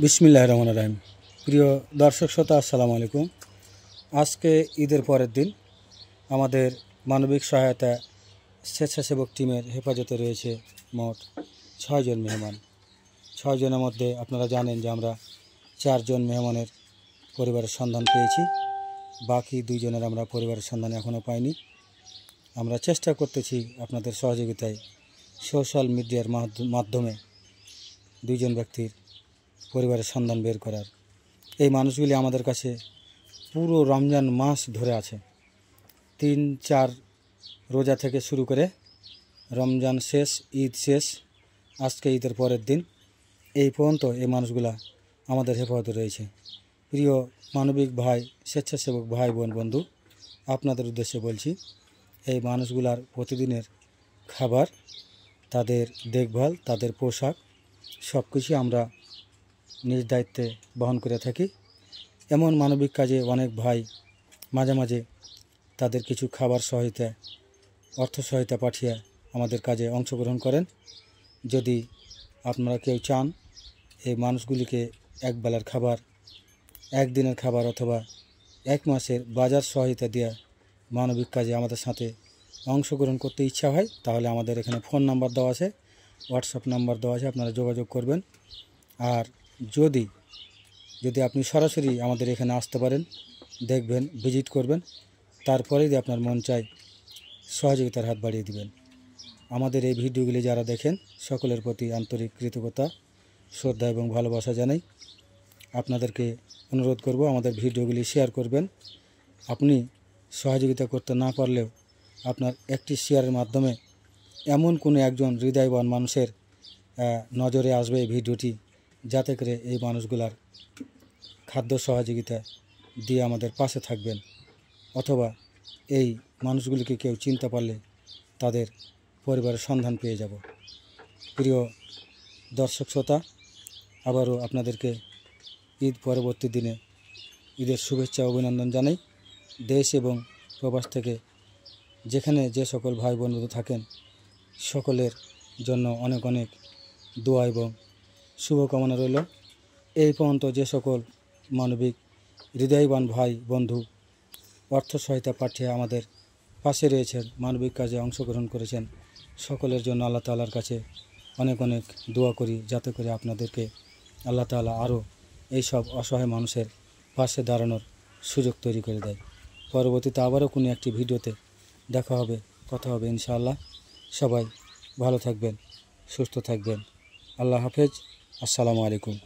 বিসমিল্লাহির রহমানির রহিম। প্রিয় দর্শক শ্রোতা, আসসালামু আলাইকুম। আজকে ঈদের পরের দিন আমাদের মানবিক সহায়তা স্বেচ্ছাসেবক টিমের হেফাজতে রয়েছে মোট 6 জন মেহমান। 6 জনের মধ্যে আপনারা জানেন যে আমরা 4 জন মেহমানের পরিবারের সন্ধান পেয়েছি, বাকি 2 জনের আমরা পরিবারের সন্ধান এখনও পাইনি। আমরা চেষ্টা করতেছি আপনাদের সহযোগিতায় সোশ্যাল মিডিয়ার মাধ্যমে 2 জন ব্যক্তির পরিবারের সন্ধান বের করার। এই মানুষগুলি আমাদের কাছে পুরো রমজান মাস ধরে আছে। 3-4 রোজা থেকে শুরু করে রমজান শেষ, ঈদ শেষ, আজকে ঈদের পরের দিন এই পর্যন্ত এই মানুষগুলা আমাদের হেফাজতে রয়েছে। প্রিয় মানবিক ভাই, স্বেচ্ছাসেবক ভাই বোন বন্ধু, আপনাদের উদ্দেশ্যে বলছি, এই মানুষগুলার প্রতিদিনের খাবার, তাদের দেখভাল, তাদের পোশাক সব কিছু আমরা নিজ দায়িত্বে বহন করে থাকি। এমন মানবিক কাজে অনেক ভাই মাঝে মাঝে তাদের কিছু খাবার সহায়তা, অর্থ সহায়তা পাঠিয়ে আমাদের কাজে অংশগ্রহণ করেন। যদি আপনারা কেউ চান এই মানুষগুলিকে একবেলার খাবার, একদিনের খাবার অথবা 1 মাসের বাজার সহায়তা দিয়ে মানবিক কাজে আমাদের সাথে অংশগ্রহণ করতে ইচ্ছা হয়, তাহলে আমাদের এখানে ফোন নাম্বার দেওয়া আছে, হোয়াটসঅ্যাপ নাম্বার দেওয়া আছে, আপনারা যোগাযোগ করবেন। আর যদি আপনি সরাসরি আমাদের এখানে আসতে পারেন, দেখবেন, ভিজিট করবেন, তারপরেই যদি আপনার মন চায় সহযোগিতার হাত বাড়িয়ে দিবেন। আমাদের এই ভিডিওগুলি যারা দেখেন সকলের প্রতি আন্তরিক কৃতজ্ঞতা, শ্রদ্ধা এবং ভালোবাসা জানাই। আপনাদেরকে অনুরোধ করব আমাদের ভিডিওগুলি শেয়ার করবেন। আপনি সহযোগিতা করতে না পারলেও আপনার একটি শেয়ারের মাধ্যমে এমন কোনো একজন হৃদয়বান মানুষের নজরে আসবে এই ভিডিওটি, যাতে করে এই মানুষগুলার খাদ্য সহযোগিতা দিয়ে আমাদের পাশে থাকবেন, অথবা এই মানুষগুলিকে কেউ চিনতে পারলে তাদের পরিবারের সন্ধান পেয়ে যাব। প্রিয় দর্শক শ্রোতা, আবারও আপনাদেরকে ঈদ পরবর্তী দিনে ঈদের শুভেচ্ছা অভিনন্দন জানাই। দেশ এবং প্রবাস থেকে যেখানে যে সকল ভাই বোনরা থাকেন সকলের জন্য অনেক অনেক দোয়া এবং শুভকামনা রইল। এই পর্যন্ত যে সকল মানবিক হৃদয়বান ভাই বন্ধু অর্থ সহায়তা পাঠিয়ে আমাদের পাশে রয়েছেন, মানবিক কাজে অংশগ্রহণ করেছেন, সকলের জন্য আল্লাহ তাআলার কাছে অনেক অনেক দোয়া করি, যাতে করে আপনাদেরকে আল্লাহ তাআলা আরও এইসব অসহায় মানুষের পাশে দাঁড়ানোর সুযোগ তৈরি করে দেয়। পরবর্তীতে আবারও কোনো একটি ভিডিওতে দেখা হবে, কথা হবে ইনশাআল্লাহ। সবাই ভালো থাকবেন, সুস্থ থাকবেন। আল্লাহ হাফেজ। আসসালামু আলাইকুম।